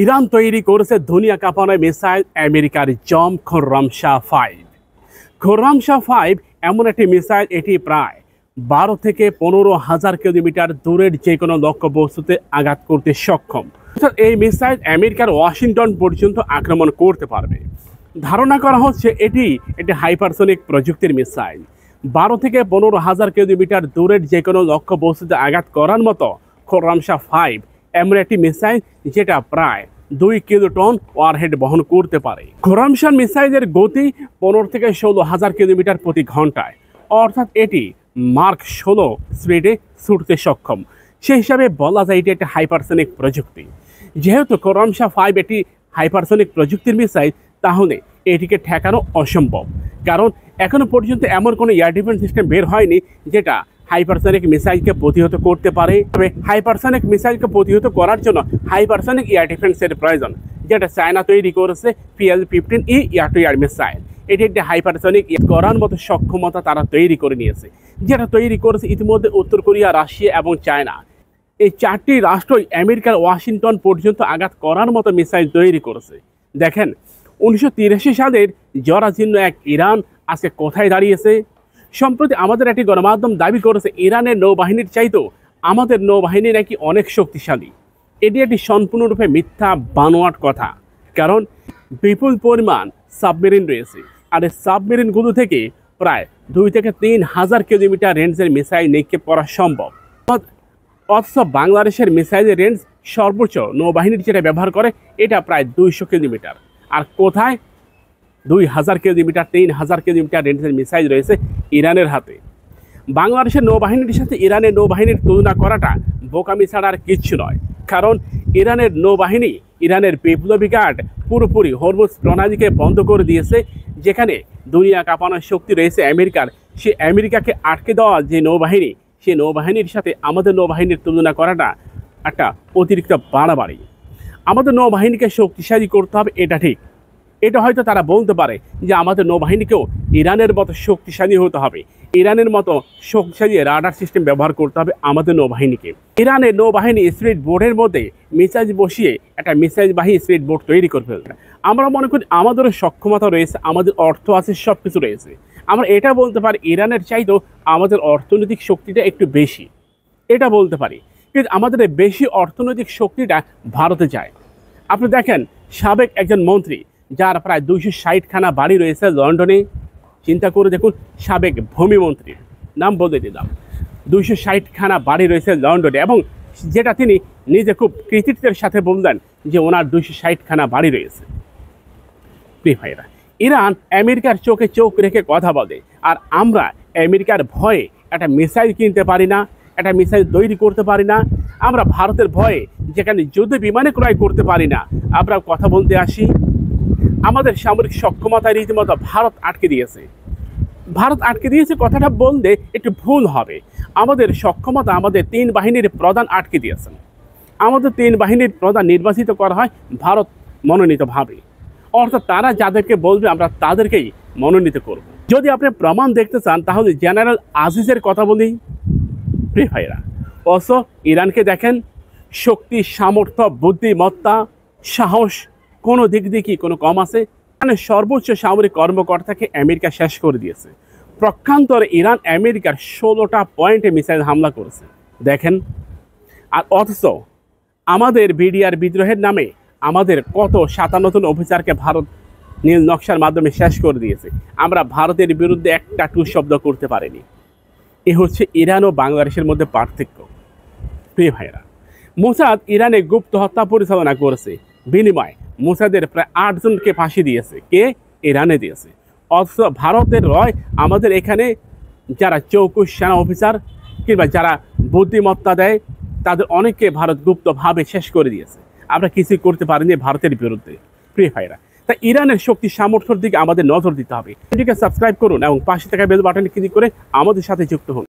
Iran তৈরি করেছে দুনিয়া কাঁপানো মিসাইল আমেরিকার জম খোর্রামশাহ-5। খোর্রামশাহ-5 এমন একটি মিসাইল, এটি প্রায় 12 থেকে 15,000 কিলোমিটার দূরের যে কোনো লক্ষ্যবস্তুতে আঘাত করতে সক্ষম। অর্থাৎ এই মিসাইল আমেরিকার ওয়াশিংটন পর্যন্ত আক্রমণ করতে পারবে। ধারণা করা হচ্ছে এটি একটি হাইপারসনিক প্রযুক্তির মিসাইল। 12 থেকে 15,000 কিলোমিটার দূরের যে কোনো লক্ষ্যবস্তুতে আঘাত করার মতো খোর্রামশাহ-5 এমন একটি মিসাইল যেটা প্রায় 2 কিলোটন ওয়ারহেড বহন করতে পারে। খোর্রামশাহ মিসাইলের গতি 15 থেকে 16,000 কিলোমিটার প্রতি ঘন্টায়, অর্থাৎ এটি মার্ক 16 স্পিডে ছুটতে সক্ষম। সেই হিসাবে বলা যায় এটি একটি হাইপারসনিক প্রযুক্তি। যেহেতু খোর্রামশাহ-5 এটি হাইপারসনিক প্রযুক্তির মিসাইল, তাহলে এটিকে ঠেকানো অসম্ভব, কারণ এখনো পর্যন্ত এমন কোনো এয়ার ডিফেন্স সিস্টেম বের হয়নি যেটা হাইপারসনিক মিসাইলকে প্রতিহত করতে পারে। তবে হাইপারসনিক মিসাইলকে প্রতিহত করার জন্য হাইপারসনিক এয়ার ডিফেন্সের প্রয়োজন, যেটা চায়না তৈরি করেছে PL-15E air two air missile. এটি একটি হাইপারসনিক করার মতো সক্ষমতা তারা তৈরি করে নিয়েছে, যেটা তৈরি করেছে ইতিমধ্যে উত্তর কোরিয়া, রাশিয়া এবং চায়না। এই 4টি রাষ্ট্রই আমেরিকার ওয়াশিংটন পর্যন্ত আঘাত করার মতো মিসাইল তৈরি করেছে। দেখেন, 1983 সালের জরাজীর্ণ এক ইরান আজকে কোথায় দাঁড়িয়েছে। সম্প্রতি আমাদের একটি গণমাধ্যম দাবি করেছে ইরানের নৌবাহিনীর চাইতেও আমাদের নৌবাহিনী নাকি অনেক শক্তিশালী। এটি একটি সম্পূর্ণরূপে মিথ্যা বানোয়াট কথা, কারণ বিপুল পরিমাণ সাবমেরিন রয়েছে, আর এই সাবমেরিনগুলো থেকে প্রায় 2 থেকে 3,000 কিলোমিটার রেঞ্জের মিসাইল নিক্ষেপ করা সম্ভব। অথচ বাংলাদেশের মিসাইলের রেঞ্জ সর্বোচ্চ নৌবাহিনীর যেটা ব্যবহার করে এটা প্রায় 200 কিলোমিটার, আর কোথায় 2,000 কিলোমিটার, 3,000 কিলোমিটার রেঞ্জের মিসাইল রয়েছে ইরানের হাতে। বাংলাদেশের নৌবাহিনীর সাথে ইরানের নৌবাহিনীর তুলনা করাটা বোকামি ছাড়া আর কিচ্ছু নয়, কারণ ইরানের নৌবাহিনী, ইরানের বিপ্লবী গার্ড পুরোপুরি হরমুজ প্রণালীকে বন্ধ করে দিয়েছে। যেখানে দুনিয়া কাঁপানোর শক্তি রয়েছে আমেরিকার, সে আমেরিকাকে আটকে দেওয়া যে নৌবাহিনী, সে নৌবাহিনীর সাথে আমাদের নৌবাহিনীর তুলনা করাটা একটা অতিরিক্ত বাড়াবাড়ি। আমাদের নৌবাহিনীকে শক্তিশালী করতে হবে, এটা ঠিক। এটা হয়তো তারা বলতে পারে যে আমাদের নৌবাহিনীকেও ইরানের মতো শক্তিশালী হতে হবে, ইরানের মতো শক্তিশালী রাডার সিস্টেম ব্যবহার করতে হবে আমাদের নৌবাহিনীকে। ইরানের নৌবাহিনী স্পিড বোটের মধ্যে মিসাইল বসিয়ে একটা মিসাইলবাহী স্পিড বোট তৈরি করে ফেলবে। আমরা মনে করি আমাদেরও সক্ষমতা রয়েছে, আমাদের অর্থ আছে, সব কিছু রয়েছে। আমরা এটা বলতে পারি ইরানের চাইতেও আমাদের অর্থনৈতিক শক্তিটা একটু বেশি, এটা বলতে পারি। কিন্তু আমাদের বেশি অর্থনৈতিক শক্তিটা ভারতে যায়। আপনি দেখেন, সাবেক একজন মন্ত্রী যার প্রায় 260খানা বাড়ি রয়েছে লন্ডনে, চিন্তা করে দেখুন, সাবেক ভূমিমন্ত্রীর নাম বলে দিলাম, 260খানা বাড়ি রয়েছে লন্ডনে, এবং যেটা তিনি নিজে খুব কৃতিত্বের সাথে বললেন যে ওনার 260খানা বাড়ি রয়েছে। প্রিয় ভাইরা, ইরান আমেরিকার চোখে চোখ রেখে কথা বলে, আর আমরা আমেরিকার ভয়ে একটা মিসাইল কিনতে পারি না, একটা মিসাইল তৈরি করতে পারি না। আমরা ভারতের ভয়ে যেখানে যুদ্ধ বিমানে ক্রয় করতে পারি না, আমরা কথা বলতে আসি। আমাদের সামরিক সক্ষমতা রীতিমতো ভারত আটকে দিয়েছে। ভারত আটকে দিয়েছে কথাটা বলতে একটু ভুল হবে। আমাদের সক্ষমতা আমাদের 3 বাহিনীর প্রধান আটকে দিয়েছেন। আমাদের 3 বাহিনীর প্রধান নির্বাচিত করা হয় ভারত মনোনীতভাবে, অর্থাৎ তারা যাদেরকে বলবে আমরা তাদেরকেই মনোনীত করব। যদি আপনি প্রমাণ দেখতে চান তাহলে জেনারেল আজিজের কথা বলি। প্রিয় ভাইরা, অবশ্য ইরানকে দেখেন, শক্তি, সামর্থ্য, বুদ্ধিমত্তা, সাহস কোনো দিক দিয়ে কি কোনো কম আছে? মানে সর্বোচ্চ সামরিক কর্মকর্তাকে আমেরিকা শেষ করে দিয়েছে। প্রক্ষান্তরে ইরান আমেরিকার 16টা পয়েন্টে মিসাইল হামলা করেছে, দেখেন। আর অথচ আমাদের বিডিআর বিদ্রোহের নামে আমাদের কত 57 অফিসারকে ভারত নীল নকশার মাধ্যমে শেষ করে দিয়েছে। আমরা ভারতের বিরুদ্ধে একটা টু শব্দ করতে পারিনি। এ হচ্ছে ইরান ও বাংলাদেশের মধ্যে পার্থক্য। প্রিয় ভাইরা, মোসাদ ইরানে গুপ্ত হত্যা পরিচালনা করেছে, বিনিময়ে মোসাদের প্রায় 8 জনকে ফাঁসি দিয়েছে। কে? ইরানে দিয়েছে। অথচ ভারতের রয় আমাদের এখানে যারা চৌকুশ সেনা অফিসার কিংবা যারা বুদ্ধিমত্তা দেয় তাদের অনেককে ভারত গুপ্তভাবে শেষ করে দিয়েছে। আমরা কিছুই করতে পারিনি ভারতের বিরুদ্ধে। প্রিয় ভাইরা, তাই ইরানের শক্তি সামর্থ্যের দিকে আমাদের নজর দিতে হবে। এটিকে সাবস্ক্রাইব করুন এবং পাশে থাকা বেল বাটনে ক্লিক করে আমাদের সাথে যুক্ত হন।